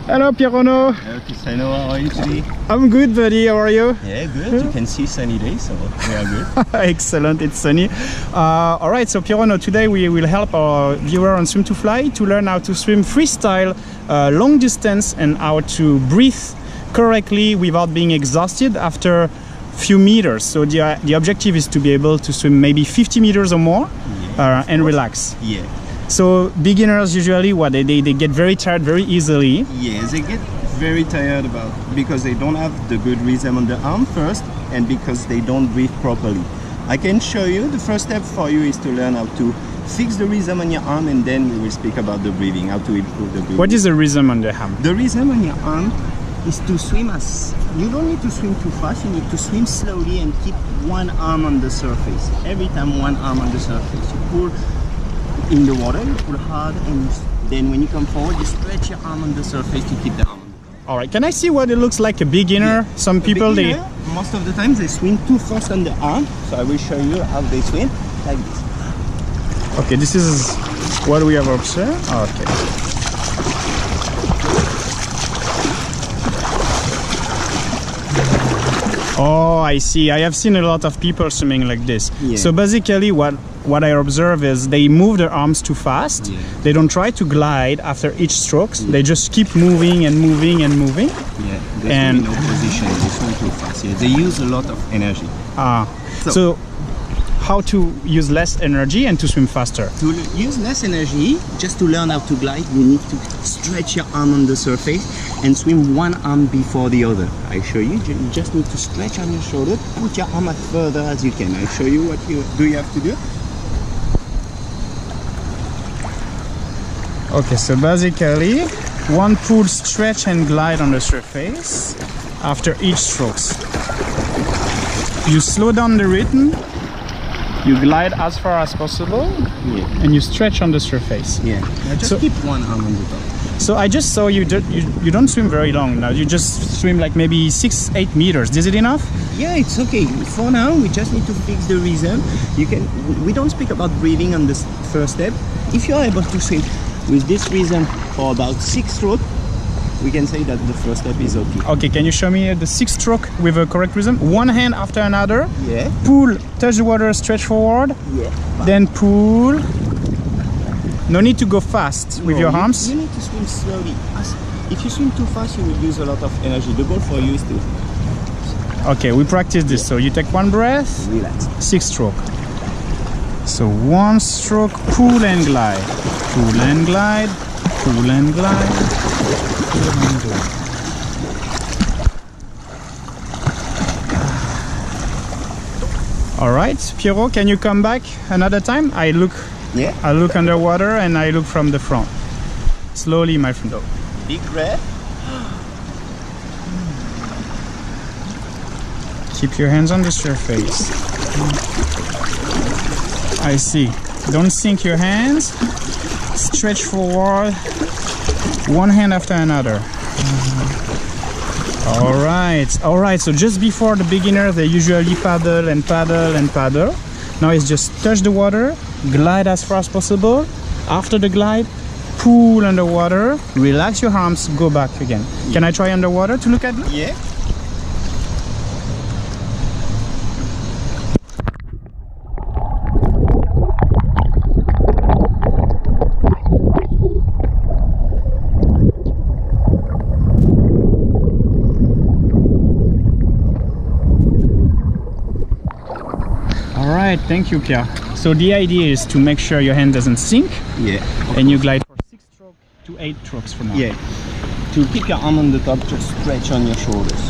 Hello, Pierrono. Hello, Cristiano. How are you today? I'm good, buddy. How are you? Yeah, good. You can see sunny day, so we are good. Excellent. It's sunny. All right. So, Pierrono, today we will help our viewer on Swim to Fly to learn how to swim freestyle, long distance, and how to breathe correctly without being exhausted after few meters. So the objective is to be able to swim maybe 50 meters or more, and relax. Yeah. So beginners usually they get very tired very easily. Yes, they get very tired because they don't have the good rhythm on the arm first, and because they don't breathe properly. I can show you. The first step for you is to learn how to fix the rhythm on your arm, and then we will speak about the breathing, how to improve the breathing. What is the rhythm on the arm? The rhythm on your arm is to swim you don't need to swim too fast, you need to swim slowly and keep one arm on the surface. Every time one arm on the surface, you pull in the water, you pull hard, and then when you come forward, you stretch your arm on the surface to keep the arm on the top. All right, can I see what it looks like a beginner? Yeah. Some people, most of the time they swim too fast on the arm, so I will show you how they swim, like this. Okay, this is what we have observed. Okay. Oh, I see. I have seen a lot of people swimming like this. Yeah. So basically what I observe is they move their arms too fast. Yeah. They don't try to glide after each strokes. Yeah. They just keep moving and moving and moving. Yeah, they swim in no position, they swim too fast. Yeah, they use a lot of energy. So how to use less energy and to swim faster? To use less energy, just to learn how to glide, you need to stretch your arm on the surface and swim one arm before the other. I show you. You just need to stretch on your shoulder, put your arm as further as you can. I show you what you have to do. Okay, so basically one pull, stretch and glide on the surface after each strokes. You slow down the rhythm. You glide as far as possible, and you stretch on the surface. Yeah, just keep one arm on the top. So I just saw you don't swim very long now. You just swim like maybe 6-8 meters. Is it enough? Yeah, it's okay. For now, we just need to fix the rhythm. We don't speak about breathing on this first step. If you're able to swim with this rhythm for about 6 strokes, we can say that the first step is okay. Okay, can you show me the 6 stroke with a correct rhythm? One hand after another. Yeah. Pull, touch the water, stretch forward. Yeah. Then pull. No need to go fast with your arms. You need to swim slowly. If you swim too fast, you will use a lot of energy. The goal for you is to... Okay, we practice this. So you take one breath. Relax. 6 stroke. So 1 stroke, pull and glide. Pull and glide. Pull and glide. All right, Pierrot, can you come back another time? I look underwater and I look from the front. Slowly, my friend. Big breath. Keep your hands on the surface. I see. Don't sink your hands. Stretch forward. One hand after another. All right. So just before the beginner, they usually paddle and paddle and paddle. Now it's just touch the water, glide as far as possible. After the glide, pull underwater, relax your arms, go back again. Yeah. Can I try underwater to look at it? Yeah. Thank you, Pierre. So the idea is to make sure your hand doesn't sink. Yeah. And you glide for 6 strokes to 8 strokes for now. Yeah. To keep your arm on the top, just stretch on your shoulders.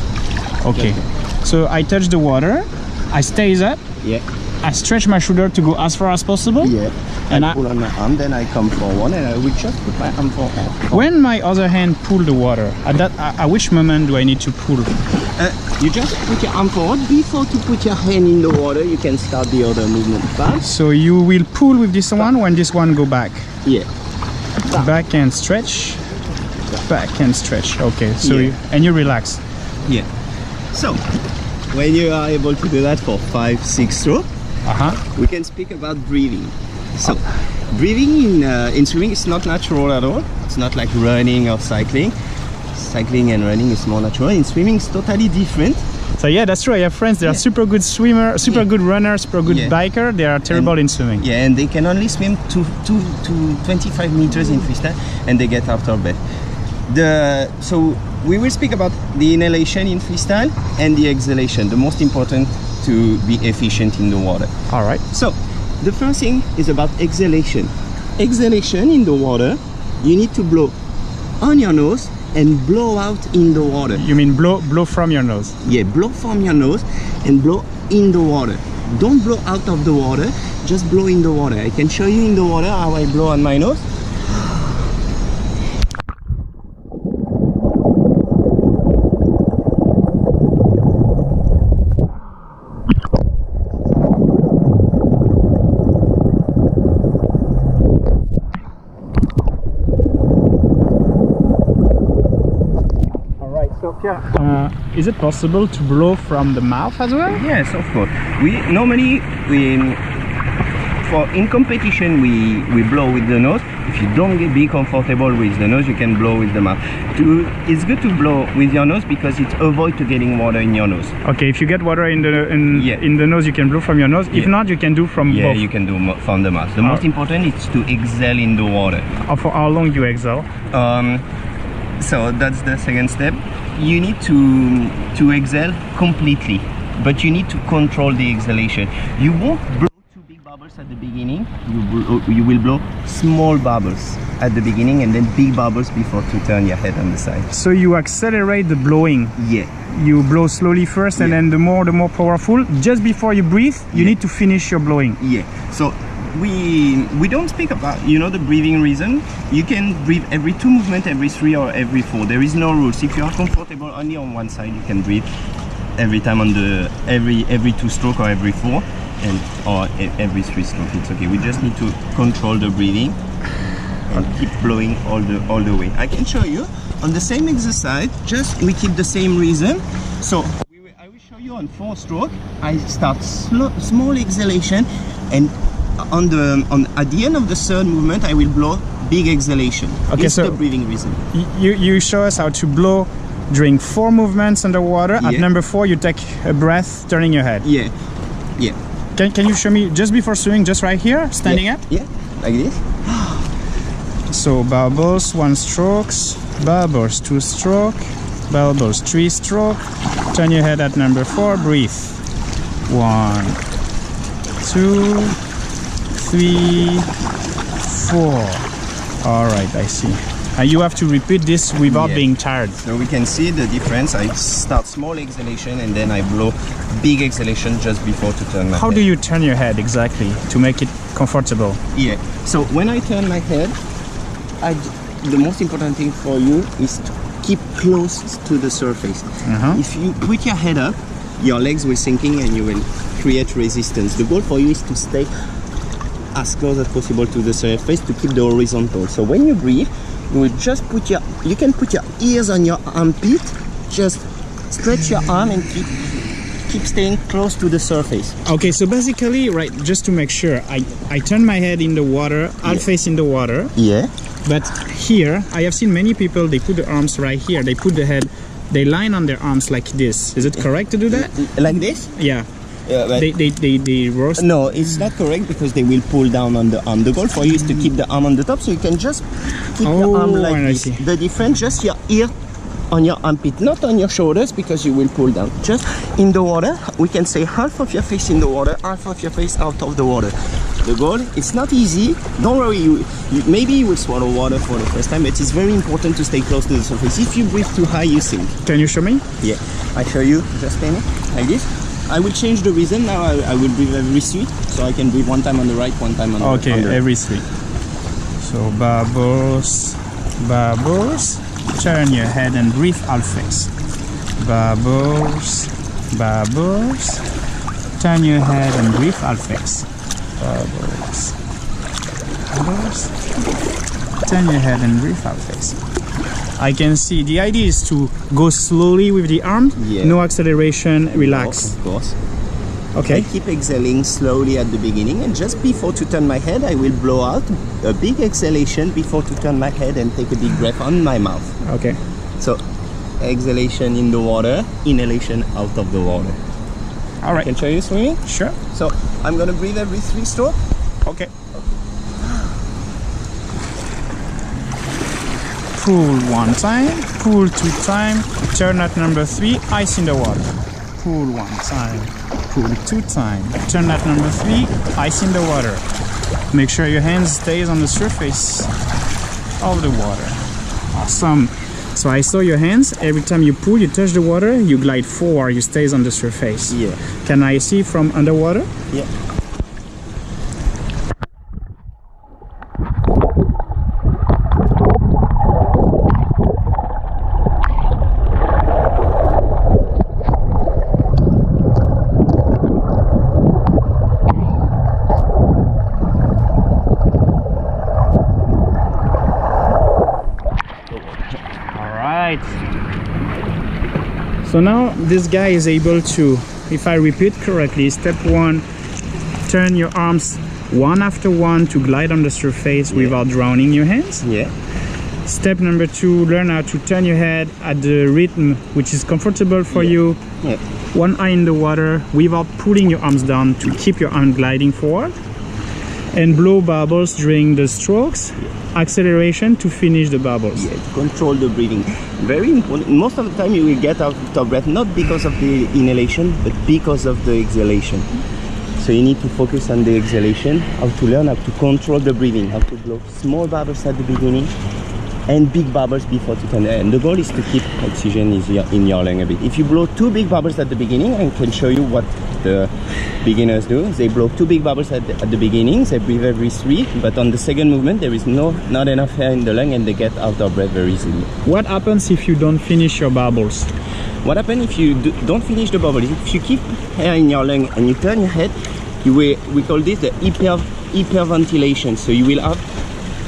Okay. So I touch the water. I stays up. Yeah. I stretch my shoulder to go as far as possible. Yeah. And I pull on my arm, then I come forward and I will just put my arm forward. When my other hand pull the water, at which moment do I need to pull? You just put your arm forward. Before to put your hand in the water, you can start the other movement. Back. So you will pull with this one when this one go back. Yeah. Back and stretch. Back and stretch. Okay. So and you relax. Yeah. So when you are able to do that for 5-6 strokes, we can speak about breathing. So breathing in swimming is not natural at all. It's not like running or cycling. cycling and running is more natural. In swimming, it's totally different. So yeah, that's true. I have friends. They are super good swimmer, super good runner, super good biker. They are terrible in swimming. Yeah, and they can only swim to 25 meters in freestyle, and they get out of bed. So we will speak about the inhalation in freestyle and the exhalation. The most important to be efficient in the water. All right. So the first thing is about exhalation. Exhalation in the water, you need to blow on your nose and blow out in the water. You mean blow from your nose? Yeah, blow from your nose and blow in the water. Don't blow out of the water, just blow in the water. I can show you in the water how I blow on my nose. Is it possible to blow from the mouth as well? Yes, of course. In competition we blow with the nose. If you don't be comfortable with the nose, you can blow with the mouth. It's good to blow with your nose because it avoids getting water in your nose. Okay, if you get water in the nose, you can blow from your nose. If not, you can do from both. Yeah, you can do from the mouth. The most important is to exhale in the water. For how long you exhale? So that's the second step. You need to exhale completely, but you need to control the exhalation. You won't blow two big bubbles at the beginning. You will blow small bubbles at the beginning and then big bubbles before to turn your head on the side. So you accelerate the blowing. Yeah. You blow slowly first, and then the more powerful. Just before you breathe, you need to finish your blowing. Yeah. So we don't speak about, the breathing reason. You can breathe every 2 movements, every 3 or every 4. There is no rules. If you are comfortable only on one side, you can breathe every time on every 2 stroke or every 4 or every 3 stroke. It's okay. We just need to control the breathing and keep blowing all the way. I can show you on the same exercise. Just we keep the same rhythm. So I will show you on 4 stroke. I start small exhalation, and at the end of the 3rd movement I will blow big exhalation. Okay, so the breathing rhythm. You show us how to blow during 4 movements underwater. At number 4 you take a breath turning your head. Yeah. Can you show me just before swimming, just right here, standing up? Yeah, like this. So bubbles 1 stroke, bubbles 2 stroke, bubbles 3 stroke. Turn your head at number 4, breathe. 1, 2, 3, 4. All right, I see. And you have to repeat this without being tired. So we can see the difference. I start small exhalation and then I blow big exhalation just before to turn my head. How do you turn your head exactly to make it comfortable? Yeah. So when I turn my head, the most important thing for you is to keep close to the surface. If you put your head up, your legs will sinking and you will create resistance. The goal for you is to stay as close as possible to the surface to keep the horizontal. So when you breathe, you will just you can put your ears on your armpit, just stretch your arm and keep staying close to the surface. Okay, so basically, right, just to make sure, I turn my head in the water, I'll face in the water. Yeah. But here, I have seen many people, they put the arms right here, they put the head, they line on their arms like this. Is it correct to do that? Like this? Yeah. They roast. No, it's not correct because they will pull down on the arm. The goal for you is to keep the arm on the top, so you can just keep your arm like this. The difference, just your ear on your armpit, not on your shoulders, because you will pull down. Just in the water, we can say half of your face in the water, half of your face out of the water. The goal, it's not easy. Don't worry, maybe you will swallow water for the first time, but it's very important to stay close to the surface. If you breathe too high, you sink. Can you show me? Yeah, I show you. Just stand like this. I will change the rhythm now. I will breathe every 3, so I can breathe 1 time on the right, 1 time on the left. Okay, every 3. So bubbles, bubbles. Turn your head and breathe half face. Bubbles, bubbles. Turn your head and breathe half face. Bubbles, bubbles. Turn your head and breathe half face. I can see the idea is to go slowly with the arm, no acceleration, relax. Of course. Okay. I keep exhaling slowly at the beginning, and just before to turn my head, I will blow out a big exhalation before to turn my head and take a big breath on my mouth. Okay. So exhalation in the water, inhalation out of the water. All right. Can I show you swimming? Sure. So I'm gonna breathe every 3 strokes. Okay. Pull 1 time, pull 2 time, turn at number 3, ice in the water. Pull 1 time, pull 2 time, turn at number 3, ice in the water. Make sure your hands stays on the surface of the water. Awesome. So I saw your hands, every time you pull, you touch the water, you glide forward, you stays on the surface. Yeah. Can I see from underwater? Yeah. So now this guy is able to, if I repeat correctly, step 1, turn your arms one after one to glide on the surface without drowning your hands. Yeah. Step number 2, learn how to turn your head at the rhythm which is comfortable for you. Yeah. One eye in the water without pulling your arms down to keep your arm gliding forward. And blow bubbles during the strokes. Acceleration to finish the bubbles. Yeah, to control the breathing. Very important. Most of the time you will get out of breath, not because of the inhalation, but because of the exhalation. So you need to focus on the exhalation, how to learn how to control the breathing, how to blow small bubbles at the beginning and big bubbles before to turn. And the goal is to keep oxygen in your lung a bit. If you blow 2 big bubbles at the beginning, I can show you what the beginners do. They blow 2 big bubbles at the beginning, they breathe every 3, but on the second movement there is not enough air in the lung and they get out of breath very easily. What happens if you don't finish your bubbles? What happens if you don't finish the bubbles? If you keep air in your lung and you turn your head, we call this the hyperventilation. So you will have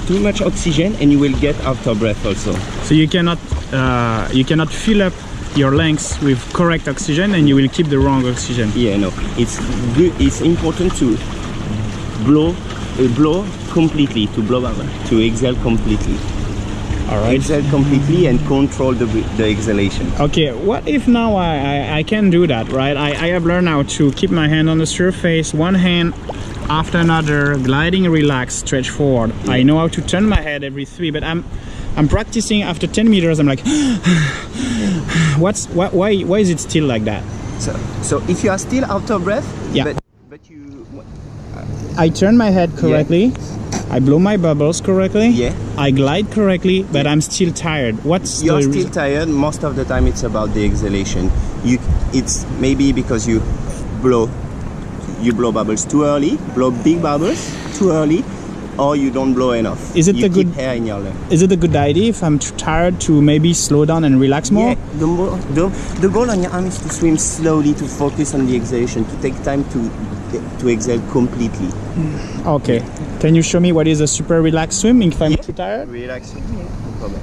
too much oxygen and you will get out of breath also. So you cannot fill up your lungs with correct oxygen and you will keep the wrong oxygen. Yeah, no, it's good. It's important to blow completely, to exhale completely. All right. Exhale completely and control the exhalation. Okay, what if now I can do that, right? I have learned how to keep my hand on the surface, one hand after another, gliding, relax, stretch forward. Yeah. I know how to turn my head every 3, but I'm practicing after 10 meters. I'm like, why is it still like that? So if you are still out of breath, yeah. But you, I turn my head correctly. Yeah. I blow my bubbles correctly. Yeah. I glide correctly, but I'm still tired. You're still tired. Most of the time, it's about the exhalation. It's maybe because you blow bubbles too early, blow big bubbles too early, or you don't blow enough. Is it you a good air in your lung? Is it a good idea if I'm too tired to maybe slow down and relax more? Yeah. The goal on your arm is to swim slowly, to focus on the exhalation, to take time to exhale completely. Okay. Can you show me what is a super relaxed swim if I'm too tired? Relax. Yeah, no problem.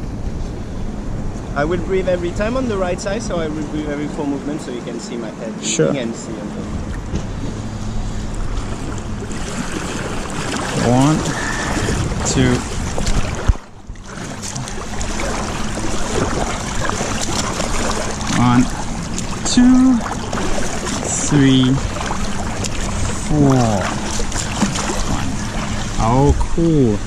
I will breathe every time on the right side, so I will breathe every 4 movements so you can see my head. Sure. And see on top. 1, 2. One, 2, 3, 4. Oh, cool.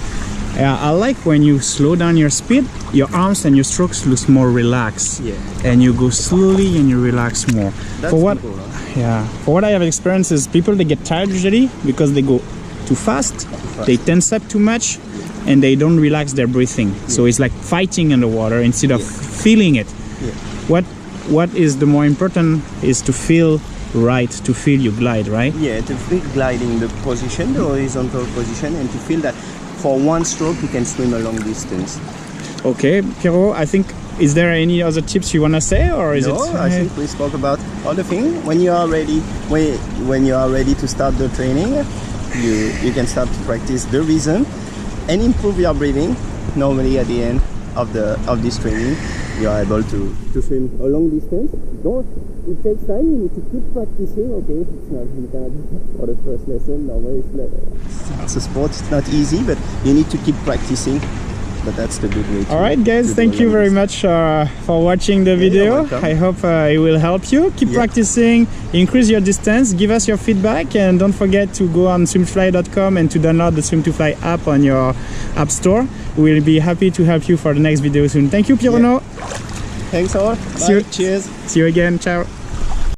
Yeah, I like when you slow down your speed, your arms and your strokes look more relaxed. Yeah. And you go slowly and you relax more. That's for what? Cool, huh? Yeah. For what I have experienced is people, they get tired usually because they go too fast. They tense up too much and they don't relax their breathing. Yeah. So it's like fighting in the water instead of feeling it. Yeah. What is the more important is to feel right, to feel you glide, right? Yeah, to feel gliding the position, the horizontal position, and to feel that for 1 stroke you can swim a long distance. Okay, Pierrot, I think, is there any other tips you want to say, or is no, I think we spoke about all the things. When you are ready, when you are ready to start the training, you can start to practice the rhythm and improve your breathing. Normally at the end of this training, you are able to swim a long distance. It takes time, you need to keep practicing. Okay, you cannot do it for the first lesson. Normally it's a sport, it's not easy, but you need to keep practicing but that's the good way to. All right, guys, thank you very much for watching the video. I hope it will help you. Keep practicing, increase your distance, give us your feedback, and don't forget to go on swimtofly.com and to download the Swim2Fly app on your app store. We'll be happy to help you for the next video soon. Thank you, Pierre Renaud. Thanks all. Bye. See you. Cheers. See you again. Ciao.